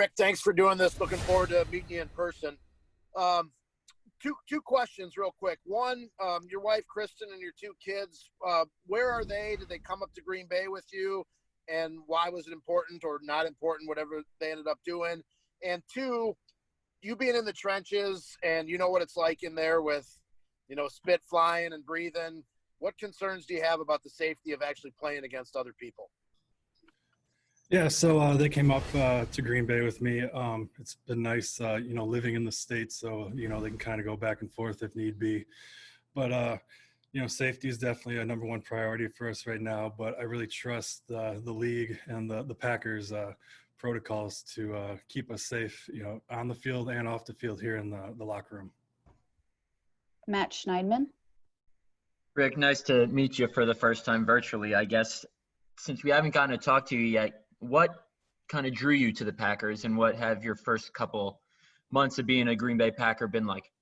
Rick, thanks for doing this. Looking forward to meeting you in person. Two questions real quick. One, your wife, Kristen, and your two kids, where are they? Did they come up to Green Bay with you? And why was it important or not important, whatever they ended up doing? And two, you being in the trenches and you know what it's like in there with, spit flying and breathing. What concerns do you have about the safety of actually playing against other people? Yeah, so they came up to Green Bay with me. It's been nice, living in the States, so, they can kind of go back and forth if need be. But, safety is definitely a number one priority for us right now, but I really trust the league and the Packers protocols to keep us safe, on the field and off the field here in the locker room. Matt Schneidman. Rick, nice to meet you for the first time virtually. I guess since we haven't gotten to talk to you yet, what kind of drew you to the Packers and what have your first couple months of being a Green Bay Packer been like?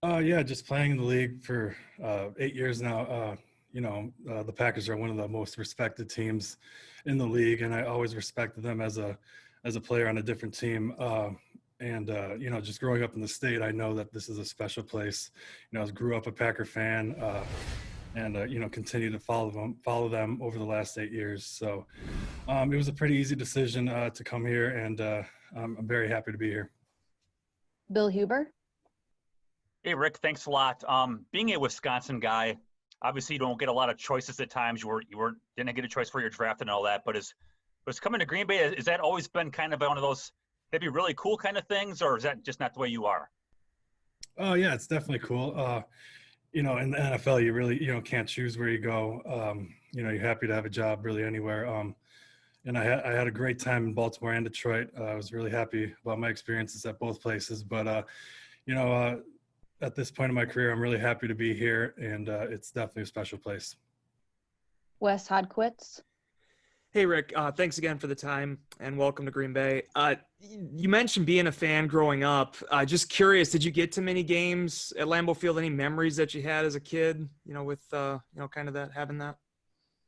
Yeah, just playing in the league for 8 years now. The Packers are one of the most respected teams in the league, and I always respected them as a player on a different team. Just growing up in the state, I know that this is a special place. I grew up a Packer fan, and continue to follow them over the last 8 years. So it was a pretty easy decision to come here, and I'm very happy to be here. Bill Huber. Hey, Rick, thanks a lot. Being a Wisconsin guy, obviously you don't get a lot of choices at times. You didn't get a choice for your draft and all that, but was coming to Green Bay, has that always been kind of one of those, that'd be really cool kind of things, or is that just not the way you are? Oh, yeah, it's definitely cool. In the NFL, you really, can't choose where you go. You're happy to have a job really anywhere. And I had a great time in Baltimore and Detroit. I was really happy about my experiences at both places. But, at this point in my career, I'm really happy to be here, and it's definitely a special place. Wes Hodkwitz. Hey, Rick, thanks again for the time and welcome to Green Bay. You mentioned being a fan growing up. Just curious, did you get to many games at Lambeau Field? Any memories that you had as a kid, with, kind of that, having that?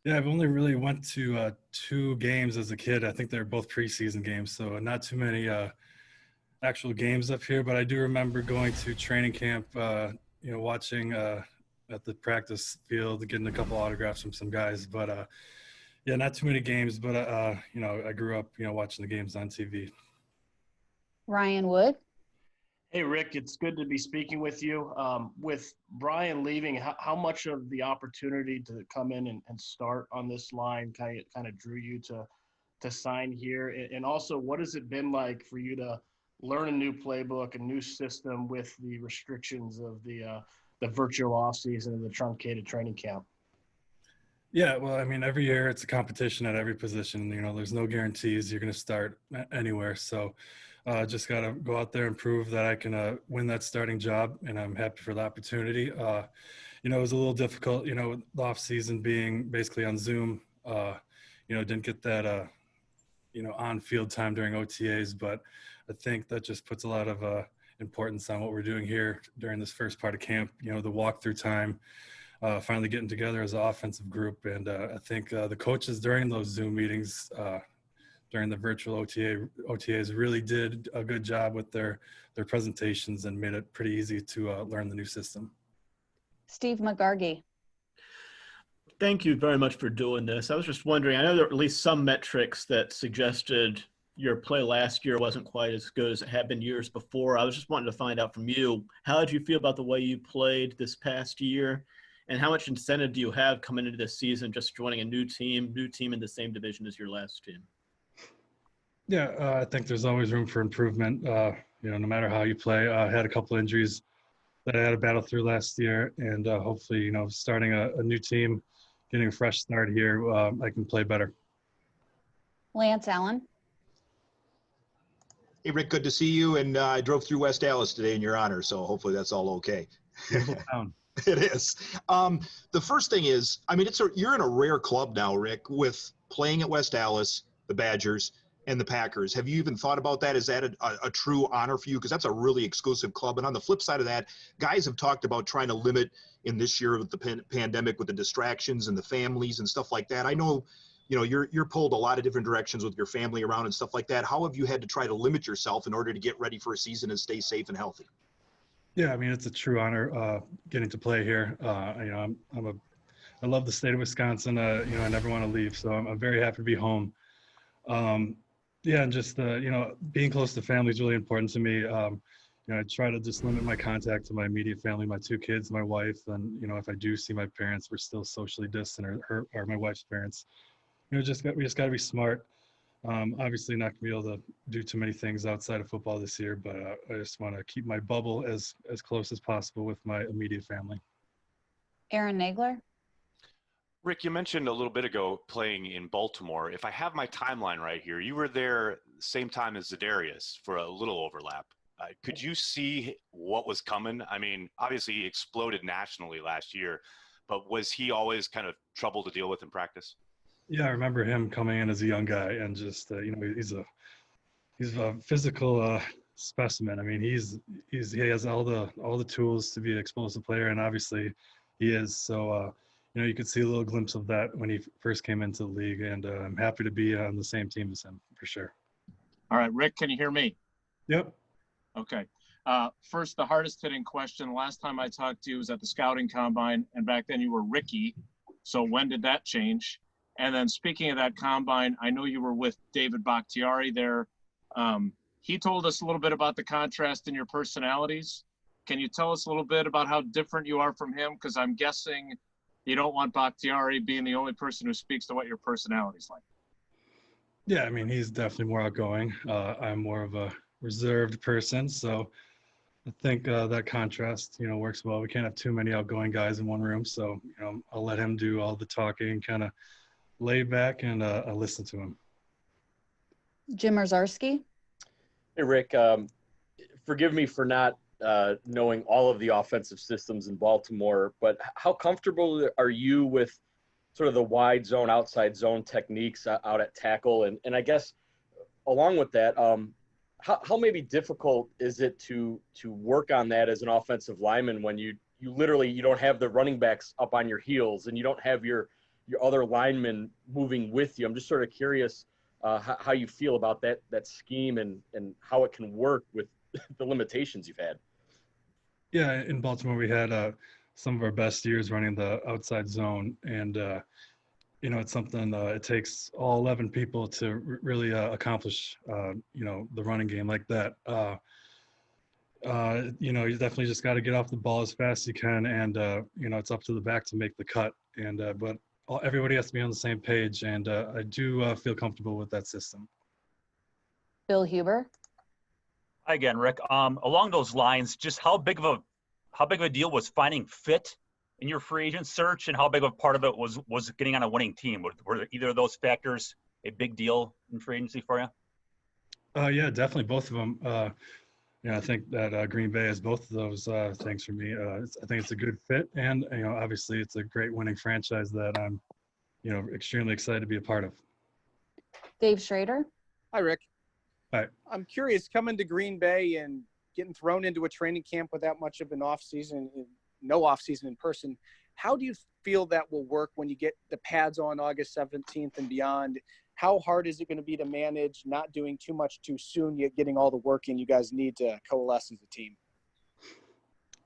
Yeah, I've only really went to 2 games as a kid. I think they're both preseason games, so not too many actual games up here. But I do remember going to training camp, watching at the practice field, getting a couple autographs from some guys. But, yeah, not too many games, but, I grew up, watching the games on TV. Ryan Wood. Hey, Rick, it's good to be speaking with you. With Brian leaving, how much of the opportunity to come in and start on this line kind of drew you to sign here? And also, what has it been like for you to learn a new playbook, a new system with the restrictions of the virtual offseason and the truncated training camp? Yeah, well, I mean, every year it's a competition at every position. There's no guarantees you're going to start anywhere. So just got to go out there and prove that I can win that starting job, and I'm happy for the opportunity. It was a little difficult, with the off season being basically on Zoom. Didn't get that, on-field time during OTAs, but I think that just puts a lot of importance on what we're doing here during this first part of camp, the walkthrough time. Finally getting together as an offensive group. And I think the coaches during those Zoom meetings, during the virtual OTAs really did a good job with their presentations and made it pretty easy to learn the new system. Steve McGargy. Thank you very much for doing this. I was just wondering, I know there are at least some metrics that suggested your play last year wasn't quite as good as it had been years before. I was just wanting to find out from you, how did you feel about the way you played this past year? And how much incentive do you have coming into this season, just joining a new team in the same division as your last team? Yeah, I think there's always room for improvement, no matter how you play. I had a couple injuries that I had to battle through last year, and hopefully, starting a new team, getting a fresh start here, I can play better. Lance Allen. Hey, Rick, good to see you. And I drove through West Dallas today in your honor, so hopefully that's all okay. It is. The first thing is, I mean, you're in a rare club now, Rick, with playing at West Dallas, the Badgers, and the Packers. Have you even thought about that? Is that a true honor for you? Because that's a really exclusive club. And on the flip side of that, guys have talked about trying to limit in this year with the pandemic, with the distractions and the families and stuff like that. I know you know, you're pulled a lot of different directions with your family around and stuff like that. How have you had to try to limit yourself in order to get ready for a season and stay safe and healthy? Yeah, I mean, it's a true honor getting to play here. You know, I love the state of Wisconsin. You know, I never want to leave, so I'm very happy to be home. Yeah, and just you know, being close to family is really important to me. You know, I try to just limit my contact to my immediate family, my two kids, my wife, and you know, if I do see my parents, we're still socially distant, or my wife's parents. You know, we just got to be smart. Obviously, not gonna be able to do too many things outside of football this year, but I just want to keep my bubble as close as possible with my immediate family. Aaron Nagler. Rick, you mentioned a little bit ago playing in Baltimore. If I have my timeline right here, you were there same time as Za'Darius for a little overlap. Could you see what was coming? I mean, obviously he exploded nationally last year, but was he always kind of trouble to deal with in practice? Yeah, I remember him coming in as a young guy, and just you know, he's a physical specimen. I mean, he has all the tools to be an explosive player, and obviously he is. So you know, you could see a little glimpse of that when he first came into the league, and I'm happy to be on the same team as him for sure. All right, Rick, can you hear me? Yep. Okay. First, the hardest hitting question. Last time I talked to you was at the scouting combine, and back then you were Ricky. So when did that change? And then speaking of that combine, I know you were with David Bakhtiari there. He told us a little bit about the contrast in your personalities. Can you tell us a little bit about how different you are from him? Because I'm guessing you don't want Bakhtiari being the only person who speaks to what your personality's like. Yeah, I mean, he's definitely more outgoing. I'm more of a reserved person, so I think that contrast, you know, works well. We can't have too many outgoing guys in one room, so you know, I'll let him do all the talking, kind of lay back, and I'll listen to him. Jim Orzarski. Hey, Rick. Forgive me for not knowing all of the offensive systems in Baltimore, but how comfortable are you with sort of the wide zone, outside zone techniques out at tackle? And I guess along with that, how maybe difficult is it to work on that as an offensive lineman when you literally don't have the running backs up on your heels and you don't have your other linemen moving with you? I'm just sort of curious how you feel about that scheme and how it can work with the limitations you've had. Yeah, in Baltimore, we had some of our best years running the outside zone, and you know, it's something it takes all 11 people to really accomplish, you know, the running game like that. You know, you definitely just got to get off the ball as fast as you can, and you know, it's up to the back to make the cut. And but everybody has to be on the same page, and I do feel comfortable with that system. Bill Huber. Hi again, Rick. Along those lines, just how big of a deal was finding fit in your free agent search, and how big of a part of it was getting on a winning team? Were either of those factors a big deal in free agency for you? Yeah, definitely both of them. You know, I think that Green Bay has both of those things for me. I think it's a good fit, and you know, obviously, it's a great winning franchise that I'm, you know, extremely excited to be a part of. Dave Schrader. Hi, Rick. Hi. I'm curious, coming to Green Bay and getting thrown into a training camp without much of an off-season, no off-season in person, how do you feel that will work when you get the pads on August 17th and beyond? How hard is it going to be to manage not doing too much too soon, yet getting all the work in you guys need to coalesce as a team?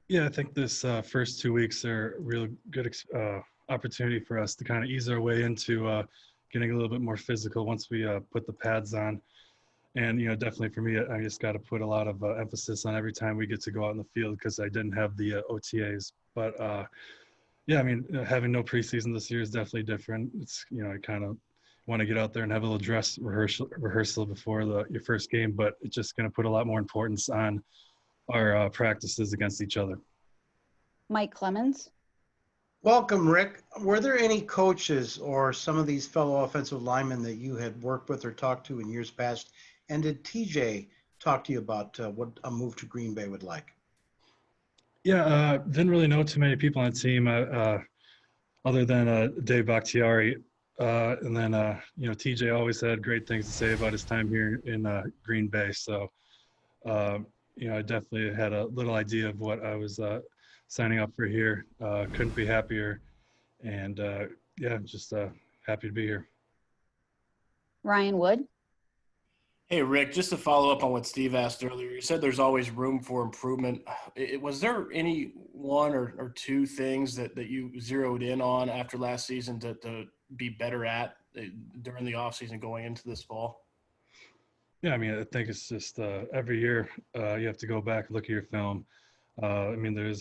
Yeah, I think this first 2 weeks are a real good opportunity for us to kind of ease our way into getting a little bit more physical once we put the pads on. And, you know, definitely for me, I just got to put a lot of emphasis on every time we get to go out in the field because I didn't have the OTAs. But, yeah, I mean, having no preseason this year is definitely different. It's, you know, I kind of want to get out there and have a little dress rehearsal before your first game, but it's just going to put a lot more importance on our practices against each other. Mike Clemens. Welcome, Rick. Were there any coaches or some of these fellow offensive linemen that you had worked with or talked to in years past? And did TJ talk to you about what a move to Green Bay would like? Yeah, didn't really know too many people on the team other than Dave Bakhtiari. And then, you know, TJ always had great things to say about his time here in Green Bay. So, you know, I definitely had a little idea of what I was signing up for here. Couldn't be happier. And, yeah, just happy to be here. Ryan Wood. Hey, Rick, just to follow up on what Steve asked earlier, you said there's always room for improvement. Was there any one or two things that you zeroed in on after last season to be better at during the offseason going into this fall? Yeah, I mean, I think it's just every year you have to go back and look at your film. I mean,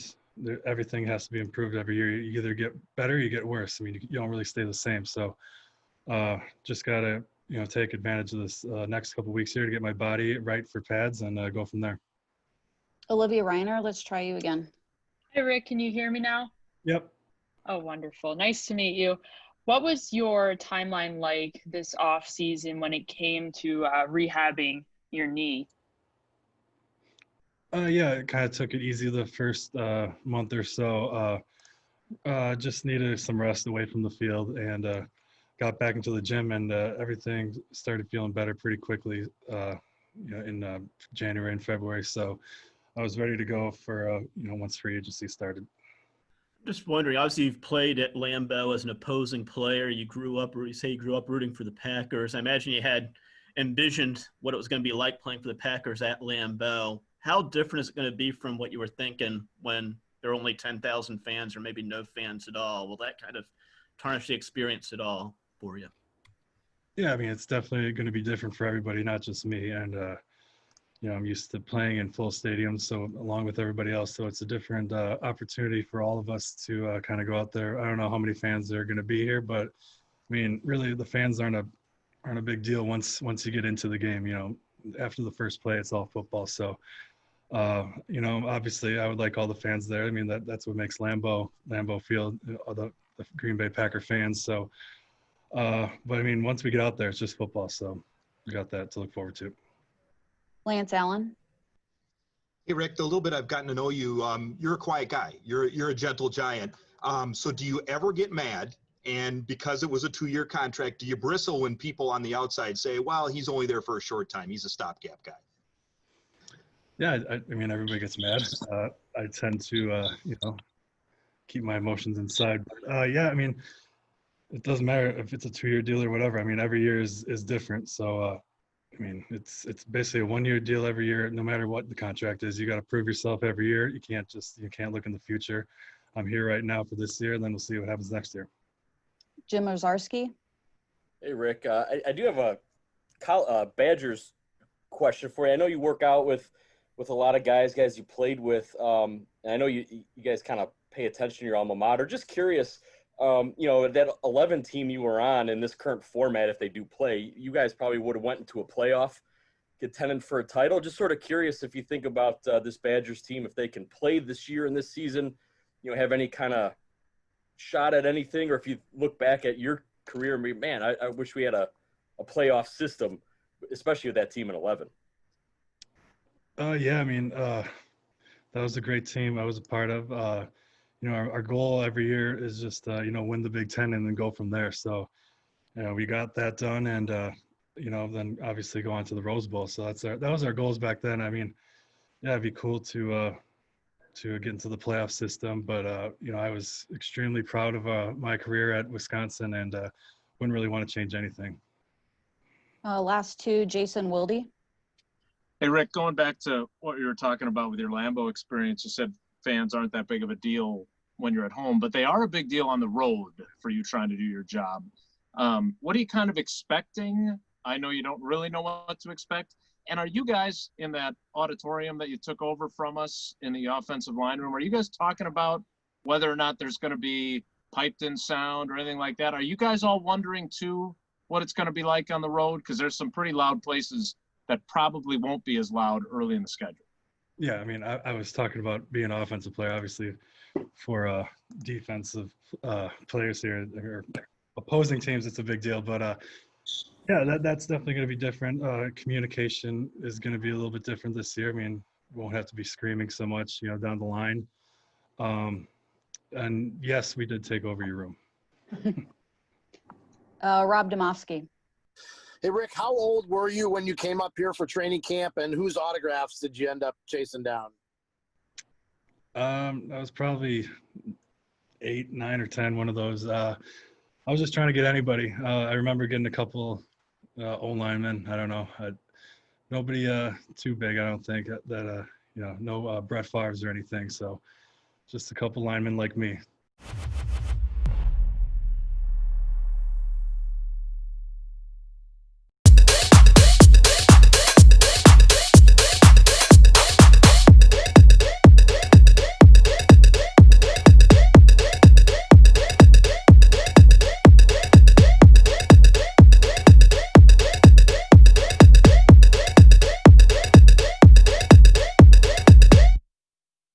everything has to be improved every year. You either get better or you get worse. I mean, you don't really stay the same. So just got to, take advantage of this next couple weeks here to get my body right for pads and go from there. Olivia Reiner, let's try you again. Hi, Rick. Can you hear me now? Yep. Oh, wonderful. Nice to meet you. What was your timeline like this off season when it came to rehabbing your knee? Yeah, I kind of took it easy the first month or so. Just needed some rest away from the field and got back into the gym, and everything started feeling better pretty quickly in January and February. So I was ready to go for, once free agency started. Just wondering, obviously you've played at Lambeau as an opposing player. You grew up rooting for the Packers. I imagine you had envisioned what it was going to be like playing for the Packers at Lambeau. How different is it going to be from what you were thinking when there are only 10,000 fans or maybe no fans at all? Will that kind of tarnish the experience at all for you? Yeah, I mean, it's definitely going to be different for everybody, not just me. And, I'm used to playing in full stadiums, so along with everybody else. So it's a different opportunity for all of us to kind of go out there. I don't know how many fans there are going to be here, but I mean, really, the fans aren't a big deal once you get into the game. After the first play, it's all football. So, obviously, I would like all the fans there. I mean, that's what makes Lambeau Field, the Green Bay Packer fans. So, but I mean, once we get out there, it's just football. So, we got that to look forward to. Lance Allen. Hey, Rick, the little bit I've gotten to know you, you're a quiet guy. You're a gentle giant. So do you ever get mad? And because it was a 2-year contract, do you bristle when people on the outside say, well, he's only there for a short time. He's a stopgap guy. Yeah, I mean, everybody gets mad. I tend to, keep my emotions inside. But yeah, I mean, it doesn't matter if it's a 2-year deal or whatever. I mean, every year is different. So, I mean, it's basically a 1-year deal every year, no matter what the contract is. You got to prove yourself every year. You can't look in the future. I'm here right now for this year, and then we'll see what happens next year. Jim Ozarski. Hey, Rick. I do have a Badgers question for you. I know you work out with a lot of guys you played with. And I know you guys kind of pay attention to your alma mater. Just curious, that 11 team you were on in this current format, if they do play, you guys probably would have went into a playoff contending for a title. Just sort of curious if you think about this Badgers team, if they can play this year and this season, have any kind of shot at anything, or if you look back at your career and be, man, I wish we had a playoff system, especially with that team in 11. Yeah, I mean, that was a great team I was a part of. Our goal every year is just, win the Big Ten and then go from there. So, we got that done, and, then obviously go on to the Rose Bowl. So that was our goals back then. I mean, yeah, it'd be cool to get into the playoff system. But, I was extremely proud of my career at Wisconsin, and wouldn't really want to change anything. Last two, Jason Wilde. Hey, Rick, going back to what you were talking about with your Lambeau experience, you said fans aren't that big of a deal when you're at home, but they are a big deal on the road for you trying to do your job. What are you kind of expecting? I know you don't really know what to expect. And are you guys in that auditorium that you took over from us in the offensive line room? Are you guys talking about whether or not there's going to be piped in sound or anything like that? Are you guys all wondering too what it's going to be like on the road? Because there's some pretty loud places that probably won't be as loud early in the schedule. Yeah, I mean, I was talking about being an offensive player, obviously, for defensive players here or opposing teams. It's a big deal, but yeah, that's definitely going to be different. Communication is going to be a little bit different this year. I mean, we won't have to be screaming so much, down the line. And yes, we did take over your room. Rob Domofsky. Hey, Rick, how old were you when you came up here for training camp, and whose autographs did you end up chasing down? I was probably 8, 9, or 10, one of those. I was just trying to get anybody. I remember getting a couple O-lineman. I don't know. Nobody too big, I don't think. That no Brett Favre's or anything. So just a couple linemen like me.